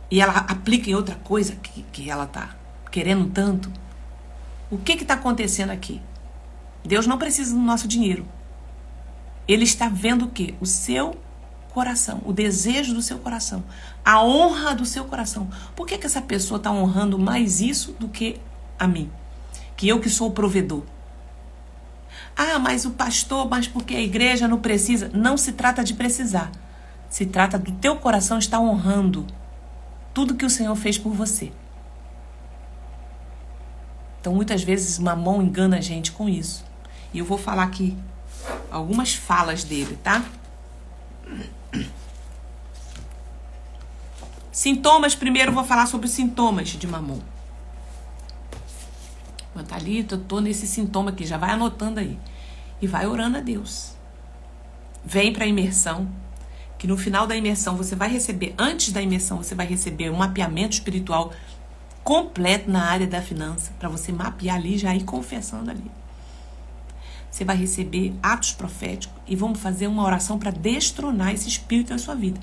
e ela aplica em outra coisa que ela está querendo tanto, o que está acontecendo aqui? Deus não precisa do nosso dinheiro. Ele está vendo o quê? O seu coração, o desejo do seu coração, a honra do seu coração. Por que essa pessoa está honrando mais isso do que a mim? Que eu que sou o provedor. Ah, mas o pastor, mas porque a igreja não precisa. Não se trata de precisar. Se trata do teu coração estar honrando tudo que o Senhor fez por você. Então, muitas vezes, Mamon engana a gente com isso. E eu vou falar aqui algumas falas dele, tá? Sintomas, primeiro eu vou falar sobre os sintomas de Mamon. Thalita, eu tô nesse sintoma aqui, já vai anotando aí. E vai orando a Deus. Vem para a imersão, que no final da imersão você vai receber, antes da imersão você vai receber um mapeamento espiritual completo na área da finança, para você mapear ali, já ir confessando ali. Você vai receber atos proféticos e vamos fazer uma oração para destronar esse espírito na sua vida.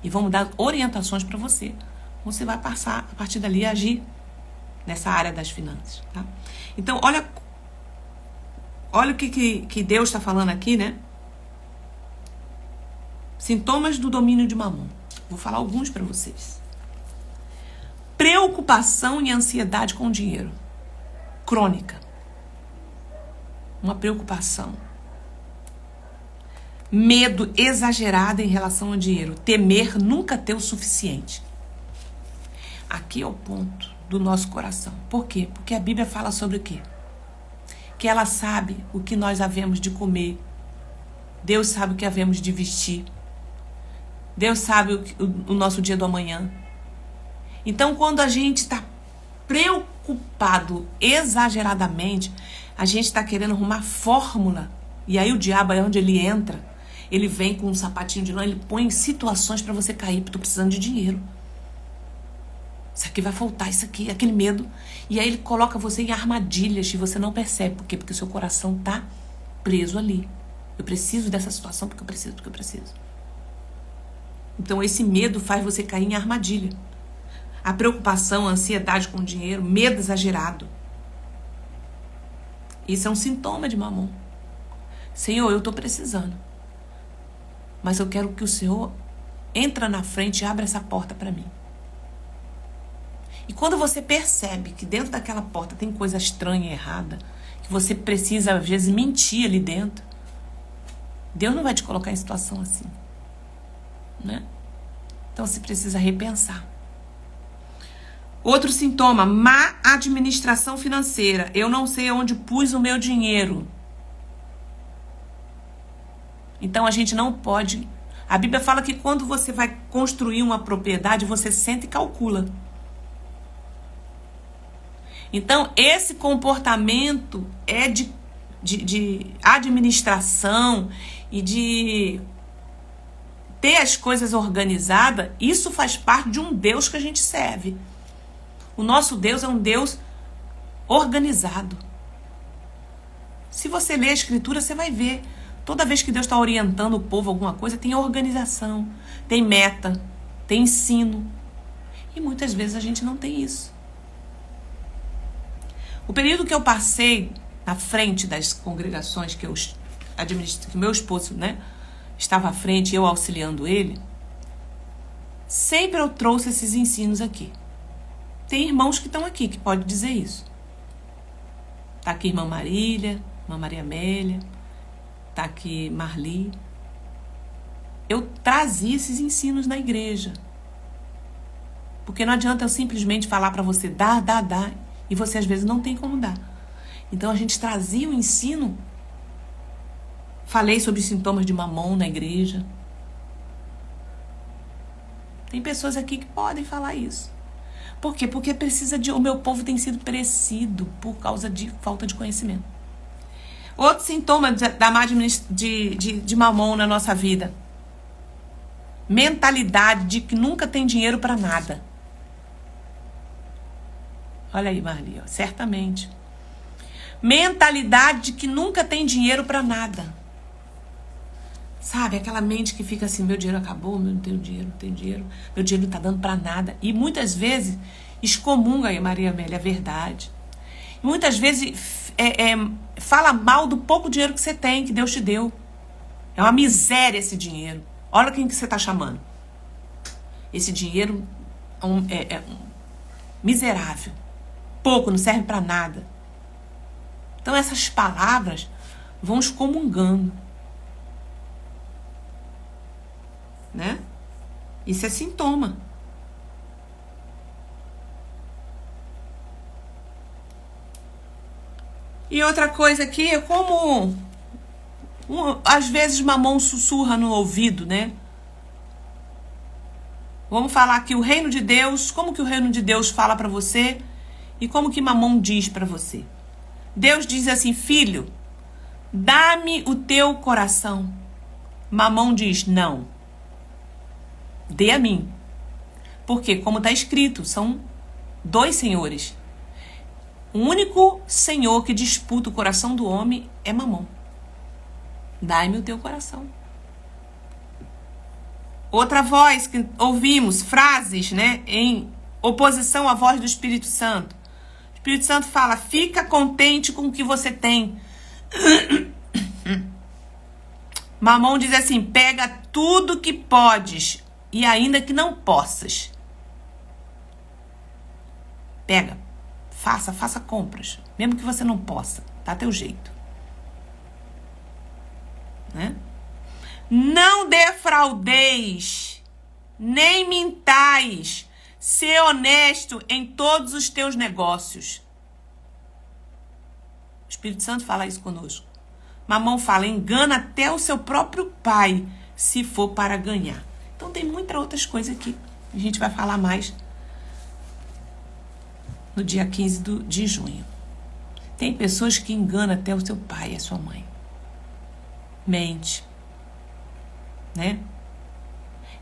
E vamos dar orientações para você. Você vai passar, a partir dali, a agir nessa área das finanças, tá? Então, olha o que Deus está falando aqui, né? Sintomas do domínio de Mamon. Vou falar alguns para vocês. Preocupação e ansiedade com o dinheiro. Crônica. Uma preocupação. Medo exagerado em relação ao dinheiro. Temer nunca ter o suficiente. Aqui é o ponto do nosso coração. Por quê? Porque a Bíblia fala sobre o quê? Que ela sabe o que nós havemos de comer. Deus sabe o que havemos de vestir. Deus sabe o nosso dia do amanhã. Então, quando a gente está preocupado exageradamente, a gente está querendo arrumar fórmula. E aí o diabo é onde ele entra. Ele vem com um sapatinho de lã, ele põe em situações para você cair, porque estou precisando de dinheiro. Isso aqui vai faltar, isso aqui, aquele medo. E aí ele coloca você em armadilhas e você não percebe. Por quê? Porque o seu coração está preso ali. Eu preciso dessa situação porque eu preciso. Então esse medo faz você cair em armadilha. A preocupação, a ansiedade com o dinheiro, medo exagerado. Isso é um sintoma de Mamon. Senhor, eu estou precisando. Mas eu quero que o Senhor entre na frente e abra essa porta para mim. E quando você percebe que dentro daquela porta tem coisa estranha e errada, que você precisa, às vezes, mentir ali dentro, Deus não vai te colocar em situação assim, né? Então você precisa repensar. Outro sintoma, má administração financeira. Eu não sei onde pus o meu dinheiro. Então a gente não pode... A Bíblia fala que quando você vai construir uma propriedade, você senta e calcula. Então esse comportamento é de administração e de ter as coisas organizadas. Isso faz parte de um Deus que a gente serve. O nosso Deus é um Deus organizado. Se você ler a Escritura, você vai ver. Toda vez que Deus está orientando o povo a alguma coisa, tem organização, tem meta, tem ensino. E muitas vezes a gente não tem isso. O período que eu passei na frente das congregações que eu administro, que meu esposo, né, estava à frente e eu auxiliando ele, sempre eu trouxe esses ensinos aqui. Tem irmãos que estão aqui, que podem dizer isso. Tá aqui irmã Marília, irmã Maria Amélia, tá aqui Marli. Eu trazia esses ensinos na igreja. Porque não adianta eu simplesmente falar para você dar, e você às vezes não tem como dar. Então a gente trazia o ensino. Falei sobre os sintomas de Mamon na igreja. Tem pessoas aqui que podem falar isso. Por quê? Porque o meu povo tem sido perecido por causa de falta de conhecimento. Outro sintoma da má de Mamon na nossa vida. Mentalidade de que nunca tem dinheiro para nada. Olha aí, Marli, ó, certamente. Mentalidade de que nunca tem dinheiro para nada. Sabe, aquela mente que fica assim, meu dinheiro acabou, eu não tenho dinheiro, meu dinheiro não tá dando para nada. E muitas vezes excomunga aí, Maria Amélia, a verdade. E muitas vezes fala mal do pouco dinheiro que você tem, que Deus te deu. É uma miséria esse dinheiro. Olha quem que você tá chamando. Esse dinheiro é miserável. Pouco, não serve para nada. Então essas palavras vão excomungando. Né? Isso é sintoma. E outra coisa aqui é como às vezes Mamon sussurra no ouvido, né? Vamos falar aqui o reino de Deus, como que o reino de Deus fala para você e como que Mamon diz para você. Deus diz assim, filho, dá-me o teu coração. Mamon diz, não. Dê a mim. Porque, como está escrito, são dois senhores. O único senhor que disputa o coração do homem é Mamon. Dai-me o teu coração. Outra voz que ouvimos, frases, né, em oposição à voz do Espírito Santo. O Espírito Santo fala, fica contente com o que você tem. Mamon diz assim, pega tudo que podes e ainda que não possas. Pega, faça compras, mesmo que você não possa, dá teu jeito. Né? Não defraudeis, nem mintais, ser honesto em todos os teus negócios. O Espírito Santo fala isso conosco. Mamon fala, engana até o seu próprio pai, se for para ganhar. Então tem muitas outras coisas aqui. A gente vai falar mais no dia 15 de junho. Tem pessoas que enganam até o seu pai e a sua mãe. Mente. Né?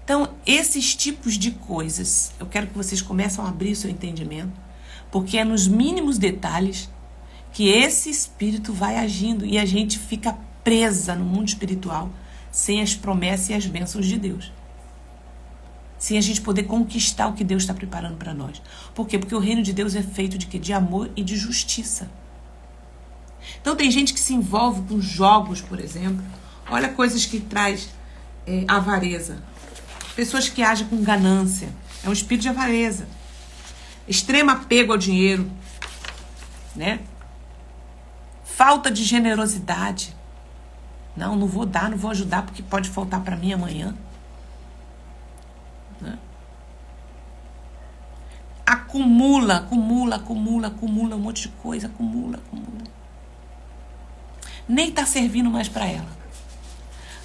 Então, esses tipos de coisas, eu quero que vocês comecem a abrir o seu entendimento, porque é nos mínimos detalhes que esse espírito vai agindo e a gente fica presa no mundo espiritual sem as promessas e as bênçãos de Deus. Sem a gente poder conquistar o que Deus está preparando para nós. Por quê? Porque o reino de Deus é feito de quê? De amor e de justiça. Então tem gente que se envolve com jogos, por exemplo. Olha coisas que traz avareza. Pessoas que agem com ganância. É um espírito de avareza. Extremo apego ao dinheiro. Né? Falta de generosidade. Não vou dar, não vou ajudar porque pode faltar para mim amanhã. Né? Acumula um monte de coisa, acumula. Nem tá servindo mais para ela.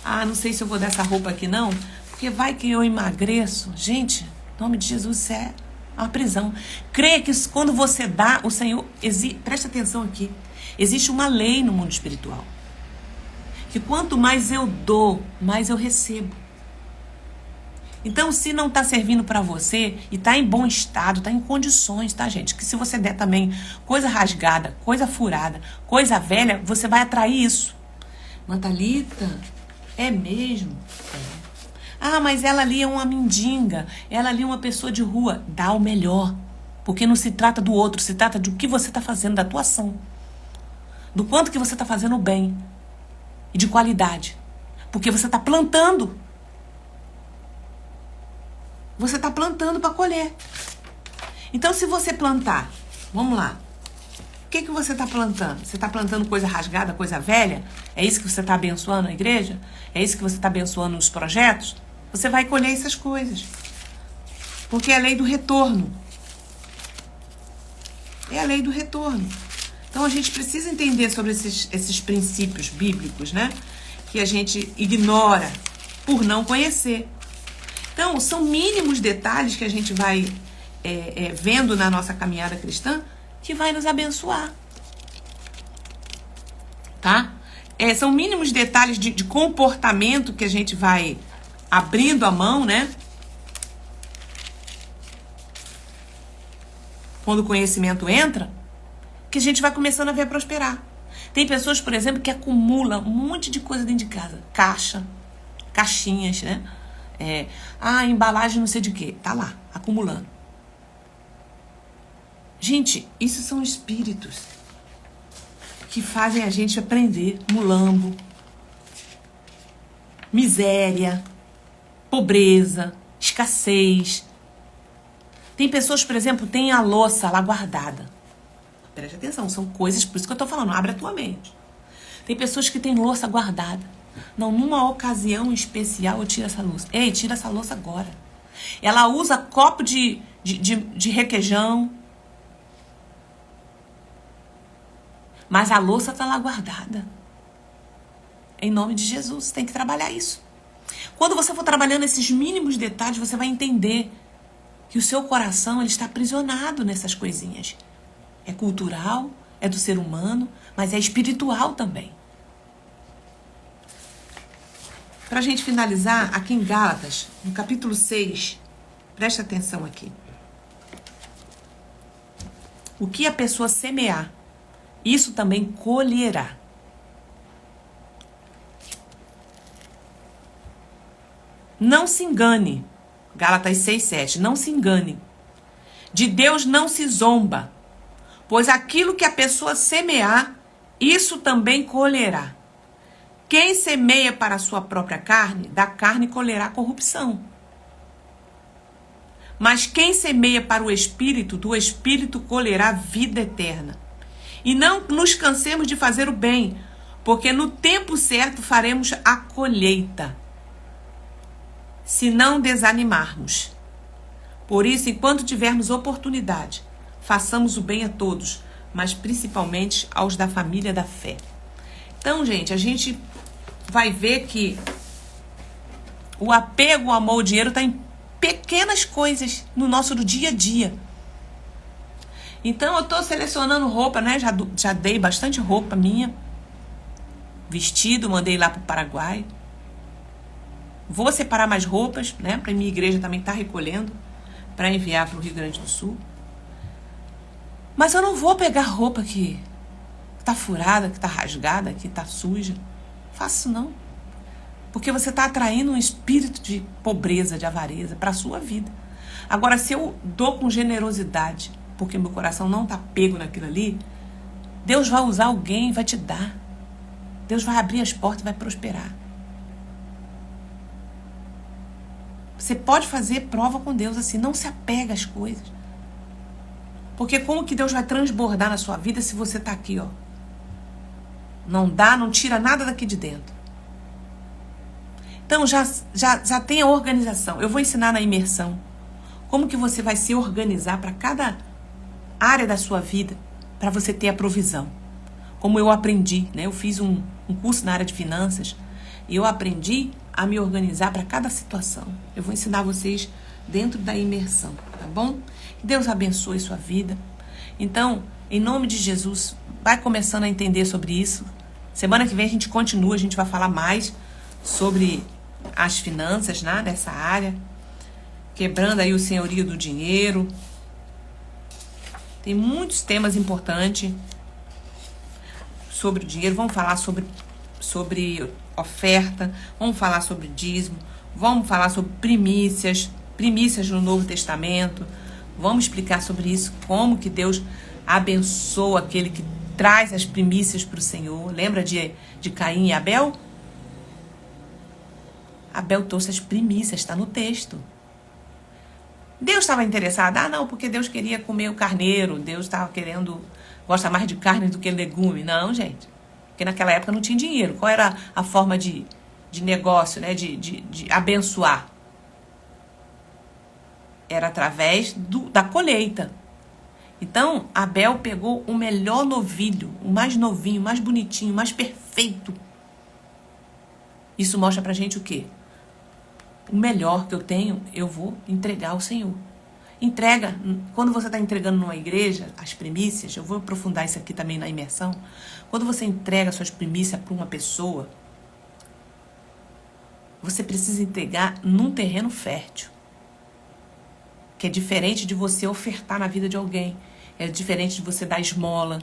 Ah, não sei se eu vou dar essa roupa aqui não, porque vai que eu emagreço. Gente, em nome de Jesus, isso é uma prisão. Creia que quando você dá, o Senhor... Presta atenção aqui. Existe uma lei no mundo espiritual. Que quanto mais eu dou, mais eu recebo. Então, se não está servindo para você e está em bom estado, está em condições, tá, gente? Que se você der também coisa rasgada, coisa furada, coisa velha, você vai atrair isso. Mantalita, é mesmo? É. Ah, mas ela ali é uma mendiga, ela ali é uma pessoa de rua. Dá o melhor, porque não se trata do outro, se trata do que você está fazendo, da tua ação. Do quanto que você está fazendo o bem e de qualidade. Porque você está plantando. Você está plantando para colher. Então, se você plantar, vamos lá, o que você está plantando? Você está plantando coisa rasgada, coisa velha? É isso que você está abençoando a igreja? É isso que você está abençoando os projetos? Você vai colher essas coisas. Porque é a lei do retorno. É a lei do retorno. Então, a gente precisa entender sobre esses princípios bíblicos, né? Que a gente ignora por não conhecer. Então, são mínimos detalhes que a gente vai vendo na nossa caminhada cristã que vai nos abençoar. Tá? São mínimos detalhes de comportamento que a gente vai abrindo a mão, né? Quando o conhecimento entra, que a gente vai começando a ver prosperar. Tem pessoas, por exemplo, que acumulam um monte de coisa dentro de casa. Caixinhas, né? Embalagem não sei de quê. Tá lá, acumulando. Gente, isso são espíritos que fazem a gente aprender mulambo, miséria, pobreza, escassez. Tem pessoas, por exemplo, tem a louça lá guardada. Preste atenção, são coisas, por isso que eu tô falando, abre a tua mente. Tem pessoas que têm louça guardada. Não, numa ocasião especial eu tiro essa louça. Ei, tira essa louça agora. Ela usa copo de requeijão. Mas a louça tá lá guardada. Em nome de Jesus, tem que trabalhar isso. Quando você for trabalhando esses mínimos detalhes, você vai entender que o seu coração ele está aprisionado nessas coisinhas. É cultural, é do ser humano, mas é espiritual também. Para a gente finalizar, aqui em Gálatas, no capítulo 6, presta atenção aqui. O que a pessoa semear, isso também colherá. Não se engane. Gálatas 6:7. Não se engane. De Deus não se zomba, pois aquilo que a pessoa semear, isso também colherá. Quem semeia para a sua própria carne, da carne colherá corrupção. Mas quem semeia para o Espírito, do Espírito colherá vida eterna. E não nos cansemos de fazer o bem, porque no tempo certo faremos a colheita, se não desanimarmos. Por isso, enquanto tivermos oportunidade, façamos o bem a todos, mas principalmente aos da família da fé. Então, gente, a gente vai ver que o apego ao amor ao dinheiro está em pequenas coisas no nosso dia a dia. Então, eu estou selecionando roupa, né? Já dei bastante roupa minha. Vestido, mandei lá para o Paraguai. Vou separar mais roupas, né? Para minha igreja também estar recolhendo, para enviar para o Rio Grande do Sul. Mas eu não vou pegar roupa que tá furada, que tá rasgada, que tá suja. Faço não. Porque você está atraindo um espírito de pobreza, de avareza para a sua vida. Agora, se eu dou com generosidade, porque meu coração não está pego naquilo ali, Deus vai usar alguém e vai te dar. Deus vai abrir as portas e vai prosperar. Você pode fazer prova com Deus assim, não se apega às coisas. Porque como que Deus vai transbordar na sua vida se você está aqui, ó? Não dá, não tira nada daqui de dentro. Então já tem a organização. Eu vou ensinar na imersão como que você vai se organizar para cada área da sua vida, para você ter a provisão. Como eu aprendi, né? Eu fiz um curso na área de finanças e eu aprendi a me organizar para cada situação. Eu vou ensinar vocês dentro da imersão, tá bom? Que Deus abençoe sua vida. Então, em nome de Jesus, vai começando a entender sobre isso. Semana que vem a gente continua, a gente vai falar mais sobre as finanças, né, nessa área. Quebrando aí o senhorio do dinheiro. Tem muitos temas importantes sobre o dinheiro. Vamos falar sobre oferta, vamos falar sobre dízimo, vamos falar sobre primícias no Novo Testamento. Vamos explicar sobre isso, como que Deus abençoa aquele que traz as primícias para o Senhor. Lembra de Caim e Abel? Abel trouxe as primícias, está no texto. Deus estava interessado? Ah, não, porque Deus queria comer o carneiro. Deus estava gosta mais de carne do que legume. Não, gente. Porque naquela época não tinha dinheiro. Qual era a forma de negócio, né? De abençoar? Era através da colheita. Então, Abel pegou o melhor novilho, o mais novinho, o mais bonitinho, o mais perfeito. Isso mostra pra gente o quê? O melhor que eu tenho, eu vou entregar ao Senhor. Entrega, quando você está entregando numa igreja, as primícias, eu vou aprofundar isso aqui também na imersão. Quando você entrega suas primícias para uma pessoa, você precisa entregar num terreno fértil. Que é diferente de você ofertar na vida de alguém. É diferente de você dar esmola.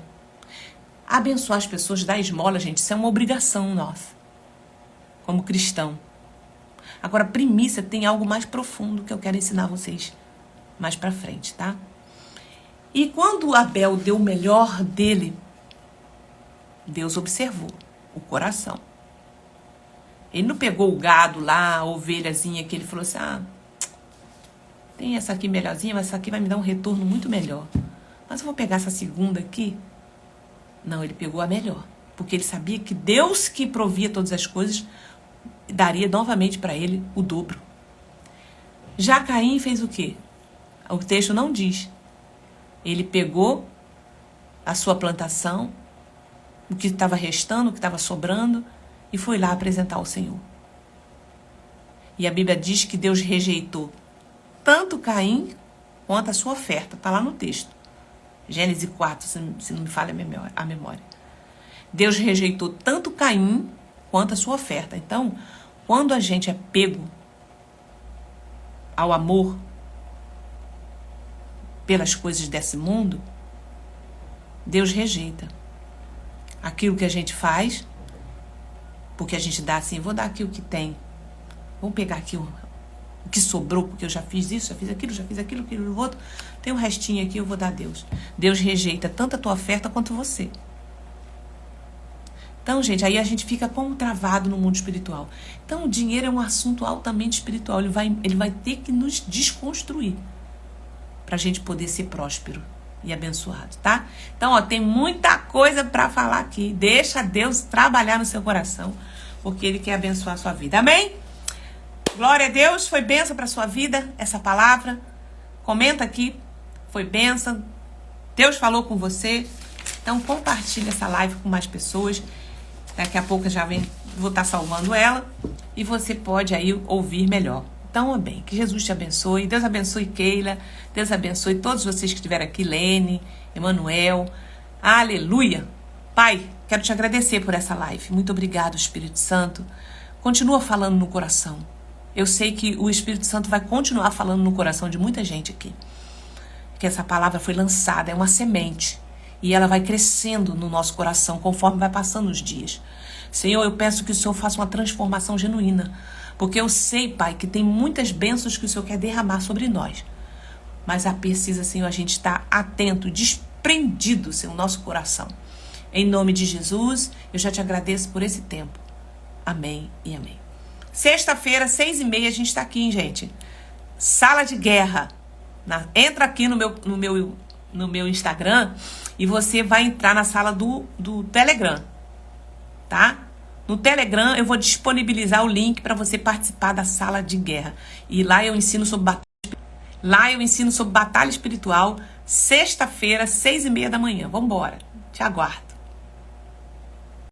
Abençoar as pessoas, dar esmola, gente, isso é uma obrigação nossa. Como cristão. Agora, primícia tem algo mais profundo que eu quero ensinar vocês mais pra frente, tá? E quando Abel deu o melhor dele, Deus observou o coração. Ele não pegou o gado lá, a ovelhazinha, que ele falou assim, tem essa aqui melhorzinha, mas essa aqui vai me dar um retorno muito melhor. Mas eu vou pegar essa segunda aqui. Não, ele pegou a melhor. Porque ele sabia que Deus que provia todas as coisas daria novamente para ele o dobro. Já Caim fez o quê? O texto não diz. Ele pegou a sua plantação, o que estava restando, o que estava sobrando, e foi lá apresentar ao Senhor. E a Bíblia diz que Deus rejeitou tanto Caim quanto a sua oferta. Está lá no texto. Gênesis 4, se não me falha a memória. Deus rejeitou tanto Caim quanto a sua oferta. Então, quando a gente é pego ao amor pelas coisas desse mundo, Deus rejeita aquilo que a gente faz, porque a gente dá assim, vou dar aqui o que tem, vou pegar aqui o que sobrou, porque eu já fiz isso, já fiz aquilo, aquilo outro, tem um restinho aqui, eu vou dar a Deus. Deus rejeita tanto a tua oferta quanto você. Então, gente, aí a gente fica como travado no mundo espiritual. Então, o dinheiro é um assunto altamente espiritual. Ele vai ter que nos desconstruir para a gente poder ser próspero e abençoado, tá? Então, ó, tem muita coisa para falar aqui. Deixa Deus trabalhar no seu coração, porque Ele quer abençoar a sua vida. Amém? Glória a Deus. Foi bênção para a sua vida essa palavra. Comenta aqui. Foi bênção. Deus falou com você. Então, compartilha essa live com mais pessoas. Daqui a pouco eu já vou estar salvando ela. E você pode aí ouvir melhor. Então, bem, que Jesus te abençoe. Deus abençoe Keila. Deus abençoe todos vocês que estiveram aqui. Lene, Emanuel. Aleluia. Pai, quero te agradecer por essa live. Muito obrigado, Espírito Santo. Continua falando no coração. Eu sei que o Espírito Santo vai continuar falando no coração de muita gente aqui. Que essa palavra foi lançada, é uma semente. E ela vai crescendo no nosso coração conforme vai passando os dias. Senhor, eu peço que o Senhor faça uma transformação genuína. Porque eu sei, Pai, que tem muitas bênçãos que o Senhor quer derramar sobre nós. Mas precisa, Senhor, a gente estar atento, desprendido, Senhor, nosso coração. Em nome de Jesus, eu já te agradeço por esse tempo. Amém e amém. Sexta-feira, 6h30, a gente está aqui, hein, gente? Sala de guerra. Entra aqui no meu Instagram e você vai entrar na sala do Telegram, tá? No Telegram eu vou disponibilizar o link para você participar da sala de guerra. E lá eu ensino sobre batalha espiritual, sexta-feira, 6h30 da manhã. Vamos embora. Te aguardo.